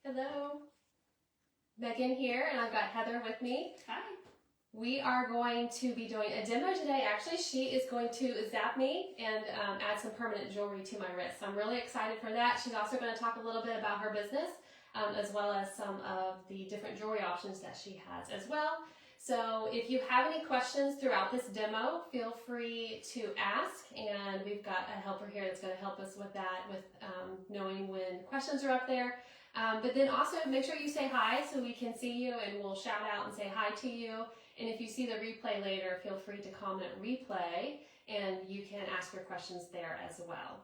Hello. Megan here, and I've got Heather with me. Hi. We are going to be doing a demo today. Actually, she is going to zap me and add some permanent jewelry to my wrist. So I'm really excited for that. She's also going to talk a little bit about her business, as well as some of the different jewelry options that she has as well. So if you have any questions throughout this demo, feel free to ask, and we've got a helper here that's going to help us with that, with knowing when questions are up there. But then also make sure you say hi so we can see you, and we'll shout out and say hi to you. And if you see the replay later, feel free to comment replay, and you can ask your questions there as well.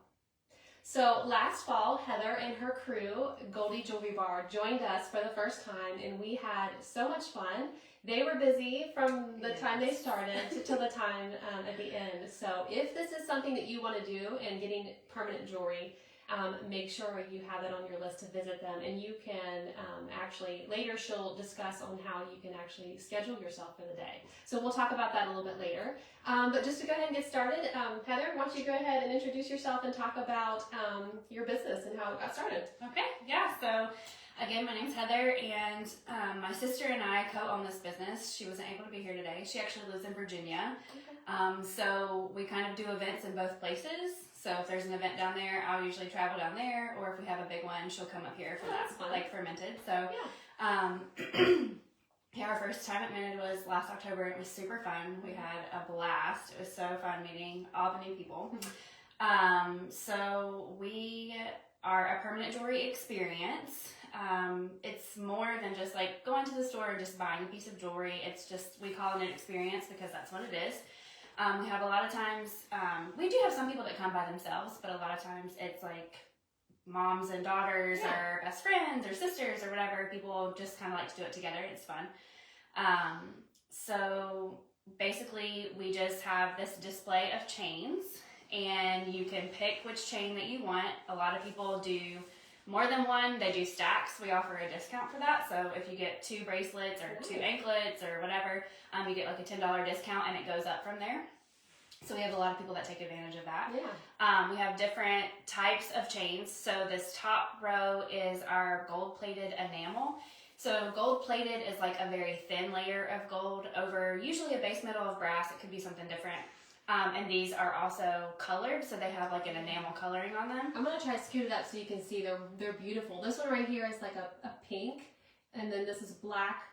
So last fall, Heather and her crew, Goldie Jewelry Bar, joined us for the first time, and we had so much fun. They were busy from the time they started till the time at the end. So if this is something that you want to do and getting permanent jewelry, make sure you have it on your list to visit them, and you can actually, later she'll discuss on how you can actually schedule yourself for the day. So we'll talk about that a little bit later. But just to go ahead and get started, Heather, why don't you go ahead and introduce yourself and talk about your business and how it got started. Okay, yeah, so again, my name's Heather, and my sister and I co-own this business. She wasn't able to be here today. She actually lives in Virginia. Okay. So we kind of do events in both places. So if there's an event down there, I'll usually travel down there, or if we have a big one, she'll come up here for that, like fermented. So yeah, our first time at Minted was last October. It was super fun. We had a blast. It was so fun meeting all the new people. So we are a permanent jewelry experience. It's more than just like going to the store and just buying a piece of jewelry. It's just, we call it an experience because that's what it is. We have a lot of times, we do have some people that come by themselves, but a lot of times it's like moms and daughters or best friends or sisters or whatever. People just kind of like to do it together. It's fun. So basically we just have this display of chains, and you can pick which chain that you want. A lot of people do more than one. They do stacks. We offer a discount for that. So if you get 2 bracelets or 2 anklets or whatever, you get like a $10 discount, and it goes up from there. So we have a lot of people that take advantage of that. Yeah. We have different types of chains. So this top row is our gold-plated enamel. So gold-plated is like a very thin layer of gold over usually a base metal of brass. It could be something different. And these are also colored, so they have like an enamel coloring on them. I'm going to try to scoot it up so you can see they're beautiful. This one right here is like a pink, and then this is black.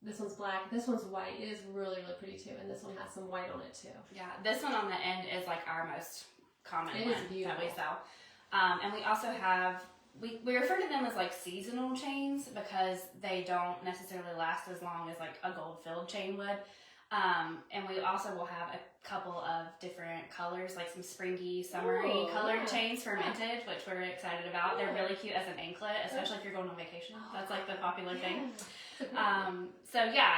This one's black. This one's white. It is really, really pretty too, and this one has some white on it too. Yeah, this one on the end is like our most common one that we sell. And we also have, we refer to them as like seasonal chains because they don't necessarily last as long as like a gold-filled chain would. And we also will have a couple of different colors, like some springy, summery colored chains fermented, which we're excited about. They're really cute as an anklet, especially if you're going on vacation. That's like the popular thing. So yeah,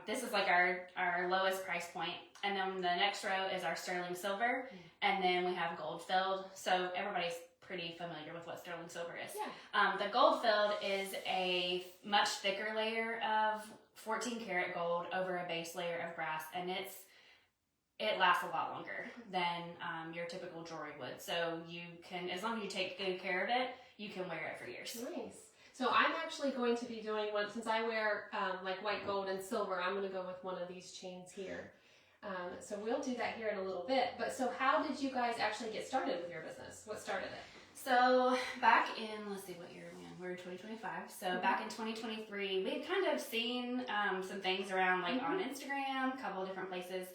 this is like our lowest price point. And then the next row is our sterling silver, and then we have gold filled. So everybody's pretty familiar with what sterling silver is. Yeah. The gold filled is a much thicker layer of 14 karat gold over a base layer of brass, and it lasts a lot longer than your typical jewelry would. So you can, as long as you take good care of it, you can wear it for years. Nice. So I'm actually going to be doing one, since I wear like white gold and silver, I'm going to go with one of these chains here. So we'll do that here in a little bit. But so how did you guys actually get started with your business? What started it? So back in, let's see what year we're in 2025. So back in 2023, we had kind of seen some things around like on Instagram, a couple of different places.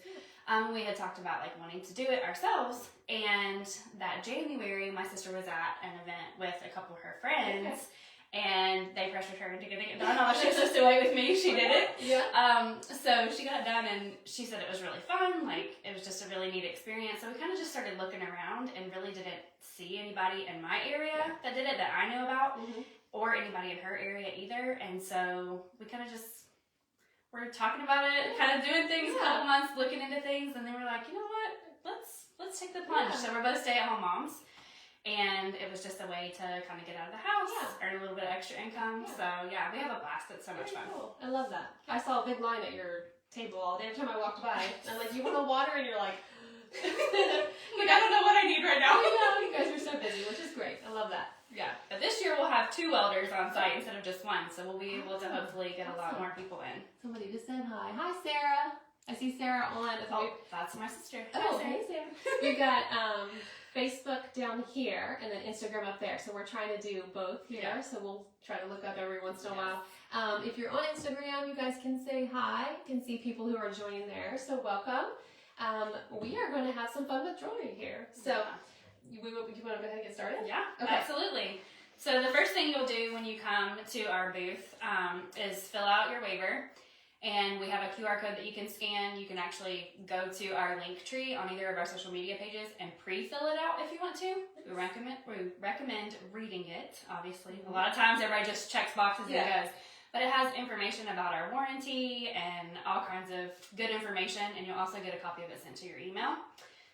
We had talked about like wanting to do it ourselves, and that January my sister was at an event with a couple of her friends, and they pressured her into getting it done. Although she was supposed to wait with me, she did it. Yeah. So she got it done, and she said it was really fun. Like, it was just a really neat experience. So we kind of just started looking around and really didn't see anybody in my area that did it that I knew about, or anybody in her area either. And so we kind of just were talking about it, kind of doing things, a couple months, looking into things, and then we're like, you know what? Let's take the plunge. So we're both stay-at-home moms. And it was just a way to kind of get out of the house, earn a little bit of extra income. So yeah, we have a blast. It's so much fun. Cool. I love that. I saw a big line at your table all day every time I walked by. I'm like, you want a water? And you're like, like, I don't know what I need right now. I know, you guys are so busy, which is great. I love that. Yeah, but this year we'll have have 2 welders on site instead of just one, so we'll be able to hopefully get a lot more people in. Somebody just said hi. Hi, Sarah. I see Sarah on. Oh, that's my sister. Oh, hey, Sarah. We've got Facebook down here and then Instagram up there. So we're trying to do both here. So we'll try to look up every once in a while. If you're on Instagram, you guys can say hi. You can see people who are joining there. So welcome. We are going to have some fun with jewelry here. So you want to go ahead and get started? Yeah, okay. Absolutely. So the first thing you'll do when you come to our booth is fill out your waiver. And we have a QR code that you can scan. You can actually go to our link tree on either of our social media pages and pre-fill it out if you want to. We recommend reading it, obviously. A lot of times everybody just checks boxes and goes. But it has information about our warranty and all kinds of good information. And you'll also get a copy of it sent to your email.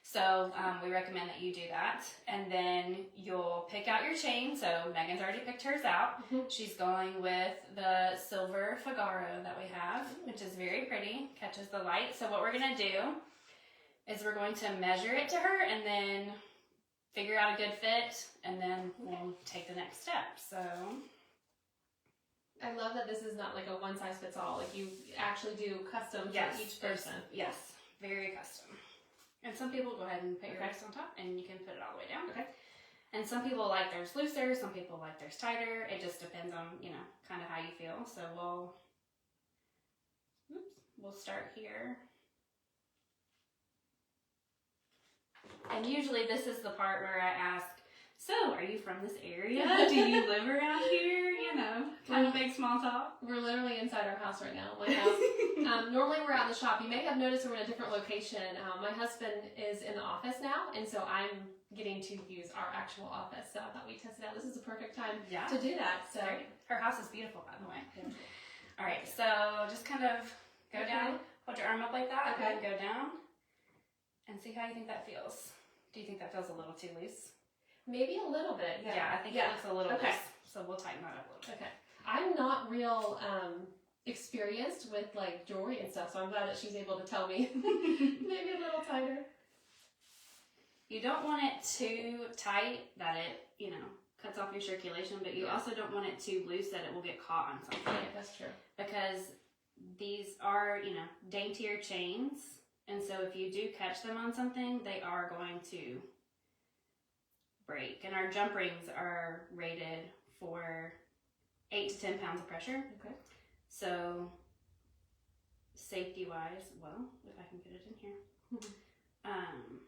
So we recommend that you do that. And then you'll pick out your chain. So Megan's already picked hers out. She's going with the silver Figaro that we have, which is very pretty, catches the light. So what we're going to do is we're going to measure it to her and then figure out a good fit. And then we'll take the next step. So I love that this is not like a one-size-fits-all. Like you actually do custom for each person. Yes, very custom. And some people go ahead and put your wrist on top, and you can put it all the way down. Okay. And some people like theirs looser, some people like theirs tighter. It just depends on, kind of how you feel. So we'll start here. And usually this is the part where I ask, so are you from this area? Do you live around here? Kind of make small talk. We're literally inside our house right now, my house. Normally we're out in the shop. You may have noticed we're in a different location. My husband is in the office now, and so I'm getting to use our actual office. So I thought we'd test it out. This is the perfect time to do that. So her house is beautiful, by the way. All right, so just kind of go down. Hold your arm up like that. Okay. And go down. And see how you think that feels. Do you think that feels a little too loose? Maybe a little bit. Yeah, I think it looks a little loose. So we'll tighten that up a little bit. Okay. I'm not real experienced with like jewelry and stuff, so I'm glad that she's able to tell me. Maybe a little tighter. You don't want it too tight that it, cuts off your circulation, but you also don't want it too loose that it will get caught on something. Yeah, that's true. Because these are, daintier chains, and so if you do catch them on something, they are going to break. And our jump rings are rated for 8 to 10 pounds of pressure. Okay. So safety wise, well, if I can get it in here. I'm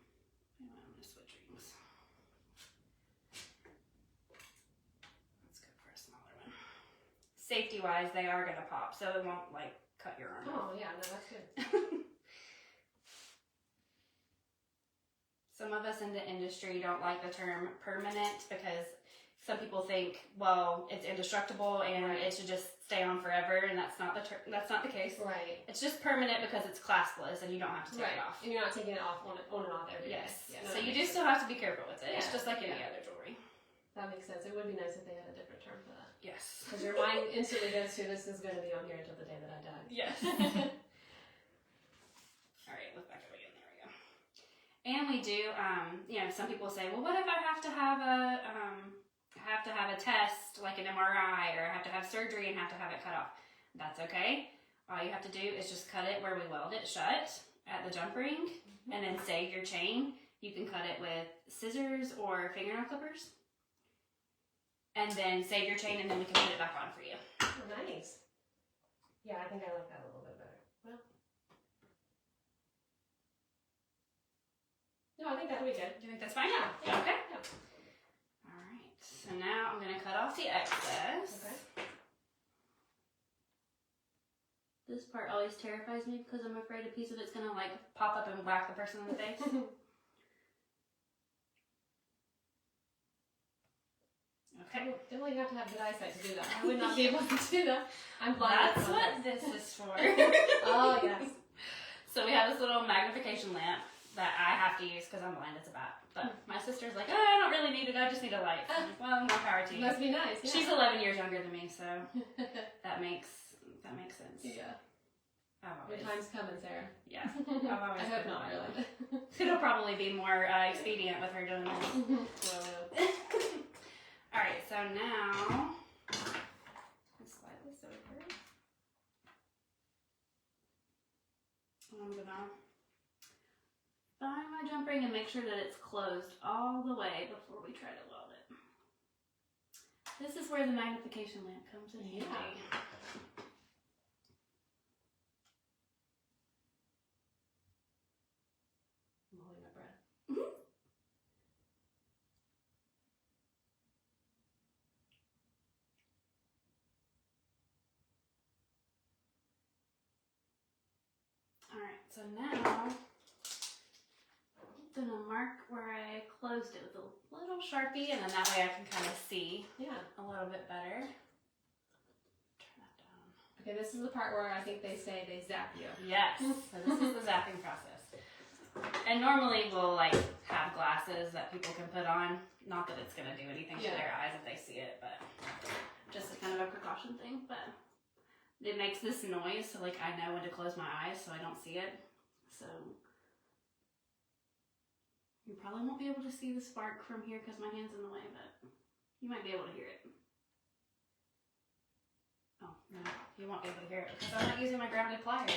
gonna switch rings. Let's go for a smaller one. Safety wise, they are gonna pop, so it won't like cut your arm off. Oh yeah, no, that's good. Some of us in the industry don't like the term permanent because some people think, well, it's indestructible and it should just stay on forever, and that's not the case. Right. It's just permanent because it's claspless and you don't have to take it off. And you're not taking it off on and off every day. Yes. Yeah, so you do still have to be careful with it. Yeah. It's just like any other jewelry. That makes sense. It would be nice if they had a different term for that. Yes. Because your mind instantly goes to, this is going to be on here until the day that I die. Yes. All right, look back up again. There we go. And we do, some people say, well, what if I have to have a test like an MRI, or I have to have surgery and have to have it cut off? That's okay. All you have to do is just cut it where we weld it shut at the jump ring, and then save your chain. You can cut it with scissors or fingernail clippers, and then save your chain, and then we can put it back on for you. Oh, nice. Yeah, I think I like that a little bit better. Well, no, I think that'll be good. Do you think that's fine? Yeah. Okay. Yeah. All right. So now I'm going to cut off the excess. Okay. This part always terrifies me because I'm afraid a piece of it's going to like pop up and whack the person in the face. Okay. Definitely have to have good eyesight to do that. I would not be able to do that. I'm blind. That's what this is for. Oh, yes. So we have this little magnification lamp that I have to use because I'm blind as a bat. But my sister's like, oh, I don't really need it. I just need a light. I'm like, well, more power to you. Must be nice. Yeah. She's 11 years younger than me, so that makes sense. Yeah. Your time's coming, Sarah. Yeah. I hope not, really. It'll probably be more expedient with her doing this. Well, All right, so now make sure that it's closed all the way before we try to weld it. This is where the magnification lamp comes in handy. I'm holding my breath. Alright, so now I'm gonna mark where I closed it with a little Sharpie, and then that way I can kind of see a little bit better. Turn that down. Okay, this is the part where I think they say they zap you. Yes, so this is the zapping process. And normally we'll like have glasses that people can put on. Not that it's gonna do anything to their eyes if they see it, but just a kind of a precaution thing. But it makes this noise, so like I know when to close my eyes so I don't see it. So you probably won't be able to see the spark from here because my hand's in the way, but you might be able to hear it. Oh, no, you won't be able to hear it because I'm not using my grounded pliers.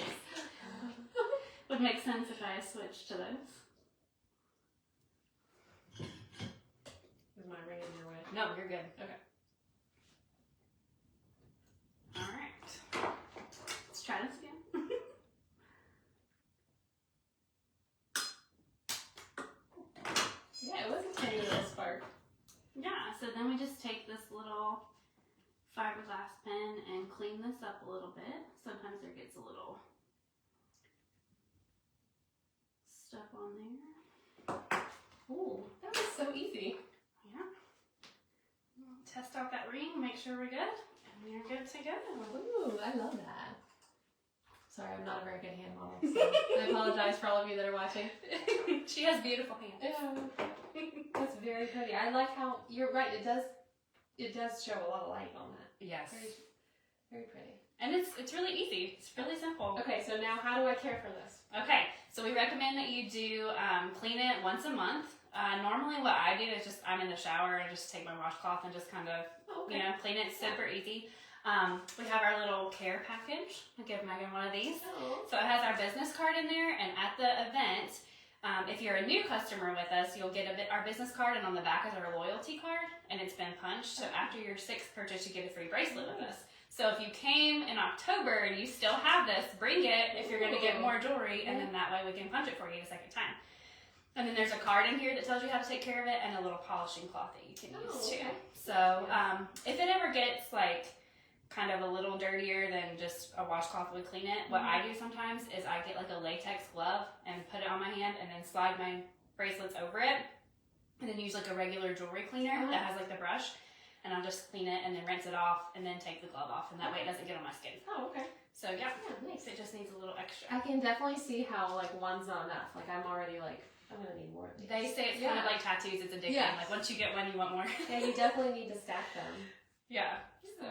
Would make sense if I switched to those. Is my ring in your way? No, you're good. Okay. Alright. Let's try this again. Yeah, it was a tiny little spark. Yeah, so then we just take this little fiberglass pen and clean this up a little bit. Sometimes there gets a little stuff on there. Ooh, that was so easy. Yeah. Test out that ring, make sure we're good, and we're good to go. Ooh, I love that. Sorry, I'm not a very good hand model, so I apologize for all of you that are watching. She has beautiful hands. Yeah. That's very pretty. I like how, you're right, it does show a lot of light on that. Yes. Very, very pretty. And it's really easy. It's really simple. Okay, so now how do I care for this? Okay, so we recommend that you do clean it once a month. Normally what I do is just, I'm in the shower and just take my washcloth and just kind of, clean it. Super easy. We have our little care package. I'll give Megan one of these. Oh. So it has our business card in there, and at the event, if you're a new customer with us, you'll get our business card, and on the back is our loyalty card, and it's been punched. So after your 6th purchase, you get a free bracelet with us. So if you came in October and you still have this, bring it if you're going to get more jewelry, and then that way we can punch it for you the second time. And then there's a card in here that tells you how to take care of it, and a little polishing cloth that you can use too. So if it ever gets like kind of a little dirtier than just a washcloth would clean it, what I do sometimes is I get like a latex glove and put it on my hand and then slide my bracelets over it, and then use like a regular jewelry cleaner that has like the brush, and I'll just clean it and then rinse it off and then take the glove off, and that way it doesn't get on my skin. Oh, okay. So yeah, nice. It just needs a little extra. I can definitely see how like one's not enough. Like I'm already like, I'm gonna need more of these. They say it's kind of like tattoos, it's addicting. Yeah. Like once you get one, you want more. Yeah, you definitely need to stack them. Yeah. So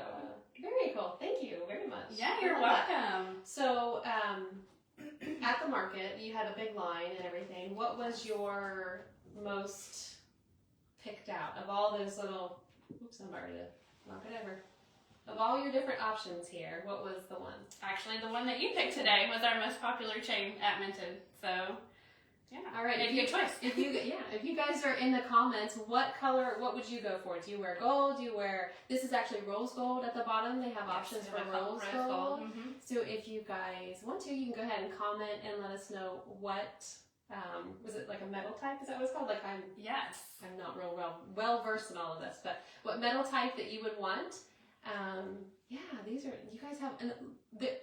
very cool. Thank you very much. Yeah, you're welcome. So at the market, you had a big line and everything. What was your most picked out of all those little? Oops, I'm about to knock it over. Of all your different options here, what was the one? Actually, the one that you picked today was our most popular chain at Minted. So, yeah. All right, good choice. If you guys are in the comments, what would you go for? Do you wear gold? Do you wear? This is actually rose gold at the bottom. They have options for rose gold. So if you guys want to, you can go ahead and comment and let us know what. Was it like a metal type? Is that what it's called? Like I'm not real well versed in all of this, but what metal type that you would want? These are, you guys have, and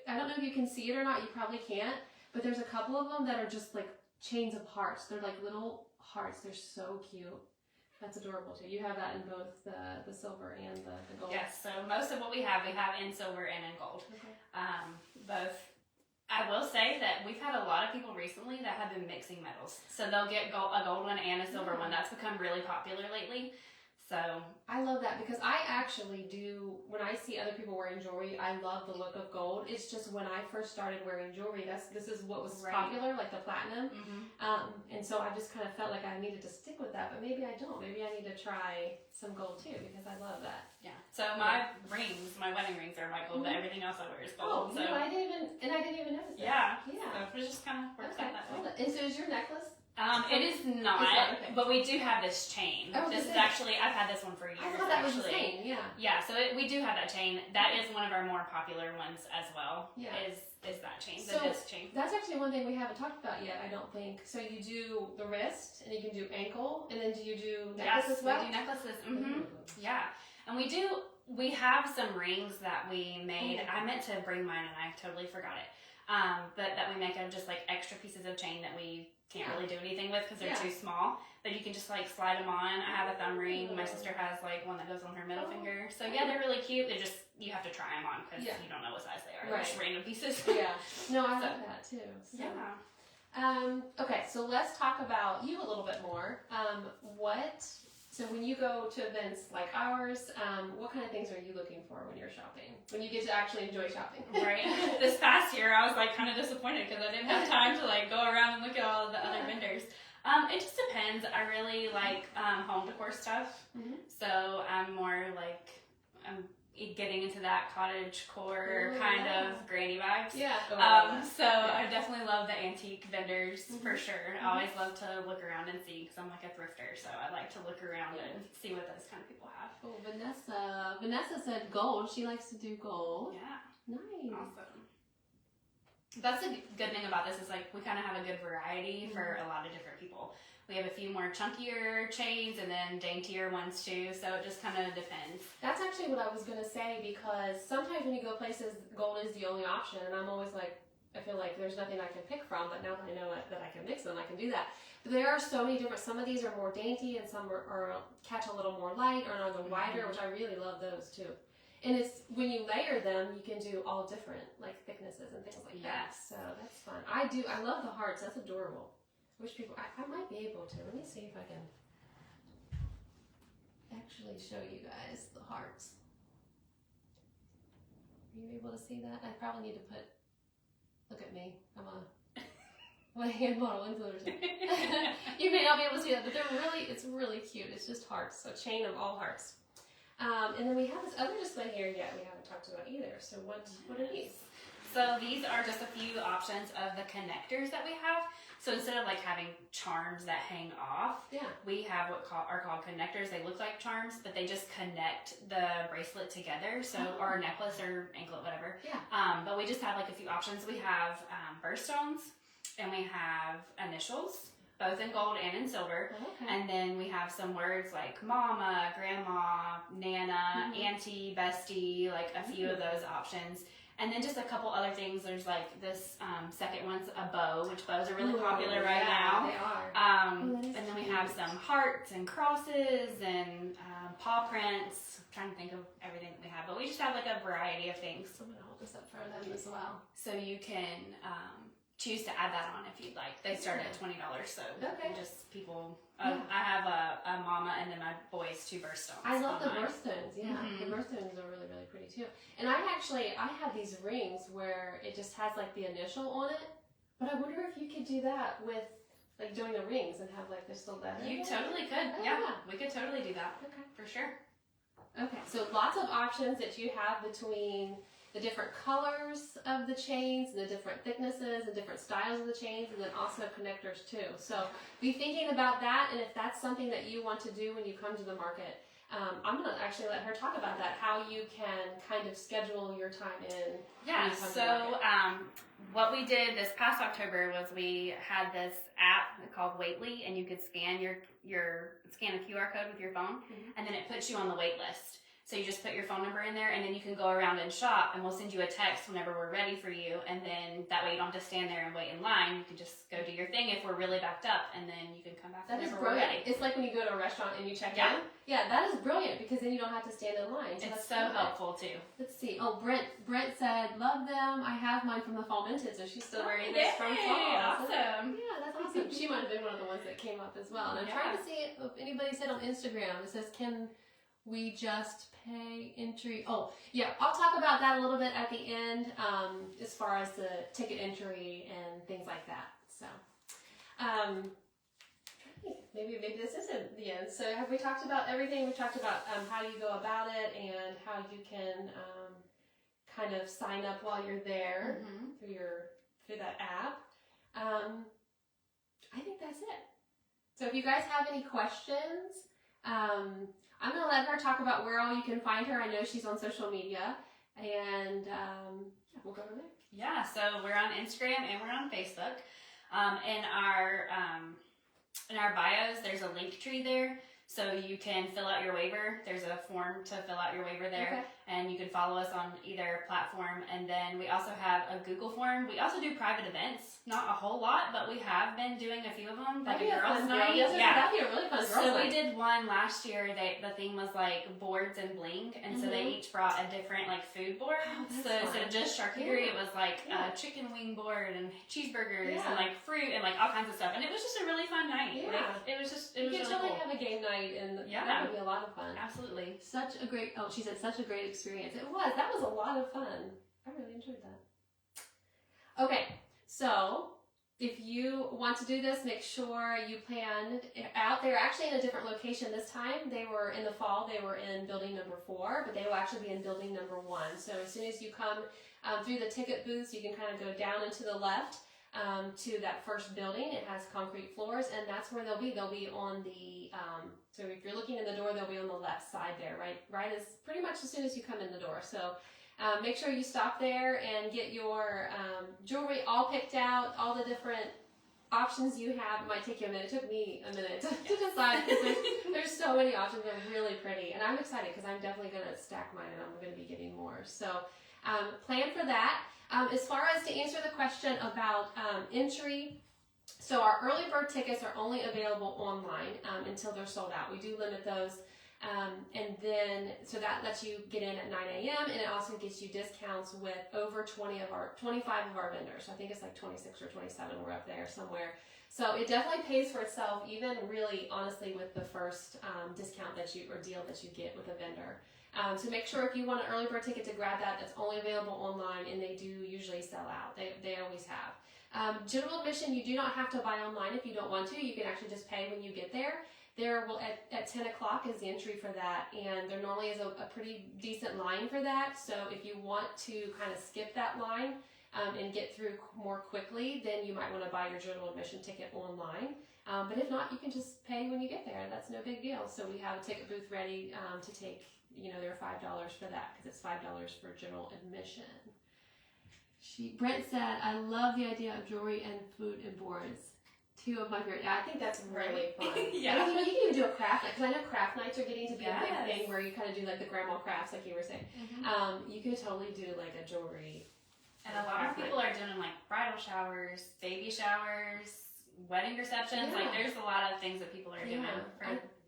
I don't know if you can see it or not, you probably can't, but there's a couple of them that are just like chains of hearts. They're like little hearts. They're so cute. That's adorable too. You have that in both the silver and the gold. Yes, so most of what we have in silver and in gold. Okay. Both. I will say that we've had a lot of people recently that have been mixing metals. So they'll get a gold one and a silver one. That's become really popular lately. So I love that because I actually do, when I see other people wearing jewelry, I love the look of gold. It's just when I first started wearing jewelry, this is what was popular, like the platinum. And so I just kind of felt like I needed to stick with that, but maybe I don't. Maybe I need to try some gold too because I love that. Yeah. So my rings, my wedding rings are white gold, but everything else I wear is gold. Oh, so I didn't even notice that. Yeah. Yeah. So it just kind of works out that way. And so is your necklace? It is not, okay. but we do have this chain. Oh, this is actually, I've had this one for years. I thought that was the chain, yeah. Yeah, so we do have that chain. That is one of our more popular ones as well. Yeah. Is that chain, the disc chain. That's actually one thing we haven't talked about yet, I don't think. So you do the wrist, and you can do ankle, and then do you do necklaces as well? Yes, we do necklaces. Mm-hmm. Yeah. And we have some rings that we made. I meant to bring mine, and I totally forgot it. But that we make out of just like extra pieces of chain that we can't really do anything with because they're too small. But you can just like slide them on. I have a thumb ring. My sister has like one that goes on her middle finger. So yeah, they're really cute. They're just, you have to try them on because you don't know what size they are. They're just random pieces. Yeah. No, I love that too. So. Yeah. Okay, so let's talk about you a little bit more. So when you go to events like ours, what kind of things are you looking for when you're shopping? When you get to actually enjoy shopping? Right. This past year, I was like kind of disappointed because I didn't have time to like go around and look at all of the other vendors. It just depends. I really like home decor stuff. So I'm more like getting into that cottage core kind of granny vibes. Yeah. So I definitely love the antique vendors for sure. I always love to look around and see because I'm like a thrifter, so I like to look around and see what those kind of people have. Oh, Vanessa said gold. She likes to do gold. Yeah. Nice. Awesome. That's a good thing about this is like we kind of have a good variety for a lot of different people. We have a few more chunkier chains and then daintier ones too, so it just kind of depends. That's actually what I was going to say because sometimes when you go places, gold is the only option, and I'm always like, I feel like there's nothing I can pick from, but now that I know that I can mix them, I can do that. But there are so many different, some of these are more dainty and some are catch a little more light or are wider, which I really love those too. And it's when you layer them, you can do all different like thicknesses and things like that. So that's fun. I love the hearts. That's adorable. I wish people, I might be able to. Let me see if I can actually show you guys the hearts. Are you able to see that? I probably need to look at me. I'm a hand model influencer. You may not be able to see that, but it's really cute. It's just hearts, so chain of all hearts. And then we have this other display here yet we haven't talked about either. So what are these? So these are just a few options of the connectors that we have. So instead of like having charms that hang off, we have what are called connectors. They look like charms, but they just connect the bracelet together. So or a necklace or anklet, whatever. But we just have like a few options. We have birthstones and we have initials, both in gold and in silver. And then we have some words like mama, grandma, nana, auntie, bestie, like a few of those options. And then just a couple other things. There's like this second one's a bow, which bows are really popular right now. They are. And then we have some hearts and crosses and paw prints. I'm trying to think of everything that we have, but we just have like a variety of things. I'm gonna hold this up for them as well. So you can choose to add that on if you'd like. They start at $20, so just people. I have a mama and then my boys 2 birthstones. I love the birthstones. Yeah, the birthstones are really pretty too. And I have these rings where it just has like the initial on it. But I wonder if you could do that with like doing the rings and have like this little letter. You totally could. Yeah, we could totally do that. Okay, for sure. Okay, so lots of options that you have between the different colors of the chains, the different thicknesses, and different styles of the chains, and then also connectors too. So be thinking about that, and if that's something that you want to do when you come to the market, I'm going to actually let her talk about that, how you can kind of schedule your time in. Yeah, so what we did this past October was we had this app called Waitly, and you could scan scan a QR code with your phone, and then it puts you on the wait list. So you just put your phone number in there, and then you can go around and shop, and we'll send you a text whenever we're ready for you, and then that way you don't have to stand there and wait in line. You can just go do your thing if we're really backed up, and then you can come back whenever we're ready. It's like when you go to a restaurant and you check in. Yeah, that is brilliant because then you don't have to stand in line. So it's so helpful too. Let's see. Oh, Brent said, love them. I have mine from the Fall Minted, so she's still wearing this from fall. Awesome. Yeah, that's awesome. She might have been one of the ones that came up as well. And I'm trying to see if anybody said on Instagram, it says, can we just pay entry? Oh, yeah, I'll talk about that a little bit at the end as far as the ticket entry and things like that. So, maybe this isn't the end. So have we talked about everything? We talked about how you go about it and how you can kind of sign up while you're there through that app. I think that's it. So if you guys have any questions, I'm going to let her talk about where all you can find her. I know she's on social media, and we'll go from there. Yeah, so we're on Instagram and we're on Facebook. In our bios, there's a link tree there, so you can fill out your waiver. There's a form to fill out your waiver there, and you can follow us on either platform. And then we also have a Google form. We also do private events, not a whole lot, but we have been doing a few of them, like a girls' night. That'd be a really fun girls' night. So we did one last year. The theme was like boards and bling, and so they each brought a different like food board. So instead of just charcuterie, it was like a chicken wing board and cheeseburgers and like fruit and like all kinds of stuff. And it was just a really fun night. Yeah. Like, it was really totally cool. have a game night, and that would be a lot of fun. Absolutely. She said such a great experience. That was a lot of fun. I really enjoyed that. Okay, so if you want to do this, make sure you plan out. They're actually in a different location this time. They were in the fall, they were in building number 4, but they will actually be in building number 1. So as soon as you come through the ticket booths, you can kind of go down and to the left to that first building. It has concrete floors, and that's where they'll be. They'll be on the, so if you're looking in the door, they'll be on the left side there, right as pretty much as soon as you come in the door. So make sure you stop there and get your jewelry all picked out, all the different options you have. It might take you a minute. It took me a minute to decide, because there's so many options. They're really pretty, and I'm excited because I'm definitely going to stack mine, and I'm going to be getting more. So plan for that. As far as to answer the question about entry, so our early bird tickets are only available online until they're sold out. We do limit those. And then, so that lets you get in at 9 a.m. and it also gets you discounts with over 25 of our vendors. I think it's like 26 or 27. We're up there somewhere. So it definitely pays for itself, even really honestly with the first discount or deal that you get with a vendor. So make sure if you want an early bird ticket to grab that's only available online, and they do usually sell out. They always have. General admission, you do not have to buy online if you don't want to. You can actually just pay when you get there. At 10 o'clock is the entry for that, and there normally is a pretty decent line for that. So if you want to kind of skip that line and get through more quickly, then you might want to buy your general admission ticket online. But if not, you can just pay when you get there. That's no big deal. So we have a ticket booth ready to take, they're $5 for that, because it's $5 for general admission. Brent said, I love the idea of jewelry and food and boards. 2 of my favorite. Yeah, I think that's really fun. Yeah. And, you can even do a craft night, because I know craft nights are getting to be a big thing, where you kind of do like the grandma crafts, like you were saying. You could totally do like a jewelry. And a lot of people are doing like bridal showers, baby showers, wedding receptions. Yeah. Like there's a lot of things that people are doing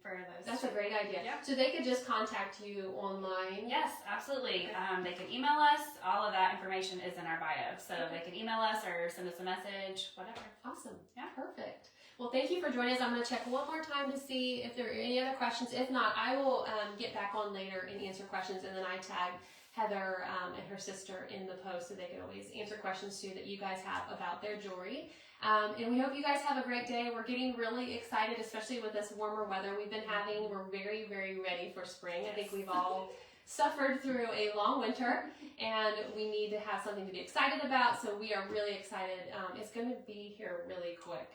for those. That's a great idea. Yep. So they could just contact you online. Yes, absolutely. They can email us. All of that information is in our bio. So they can email us or send us a message, whatever. Awesome. Yeah. Perfect. Well, thank you for joining us. I'm going to check one more time to see if there are any other questions. If not, I will get back on later and answer questions, and then I tag Heather and her sister in the post, so they can always answer questions too that you guys have about their jewelry. And we hope you guys have a great day. We're getting really excited, especially with this warmer weather we've been having. We're very, very ready for spring. I think we've all suffered through a long winter, and we need to have something to be excited about, so we are really excited. It's going to be here really quick.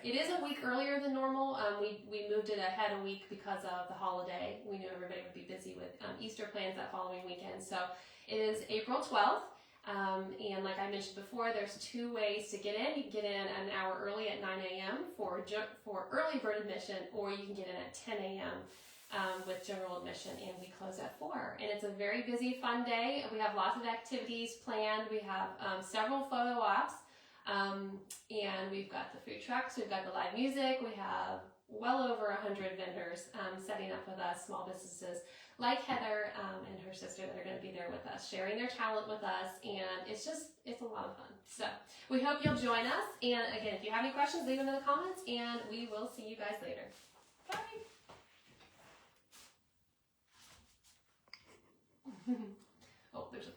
It is a week earlier than normal. We moved it ahead a week because of the holiday. We knew everybody would be busy with Easter plans that following weekend, so it is April 12th. And like I mentioned before, there's 2 ways to get in. You can get in an hour early at 9 a.m. for early bird admission, or you can get in at 10 a.m. With general admission, and we close at 4. And it's a very busy, fun day. We have lots of activities planned. We have several photo ops, and we've got the food trucks. We've got the live music. We have well over 100 vendors setting up with us, small businesses like Heather and her sister that are going to be there with us, sharing their talent with us, and it's a lot of fun. So we hope you'll join us, and again, if you have any questions, leave them in the comments, and we will see you guys later. Bye! Oh, there's a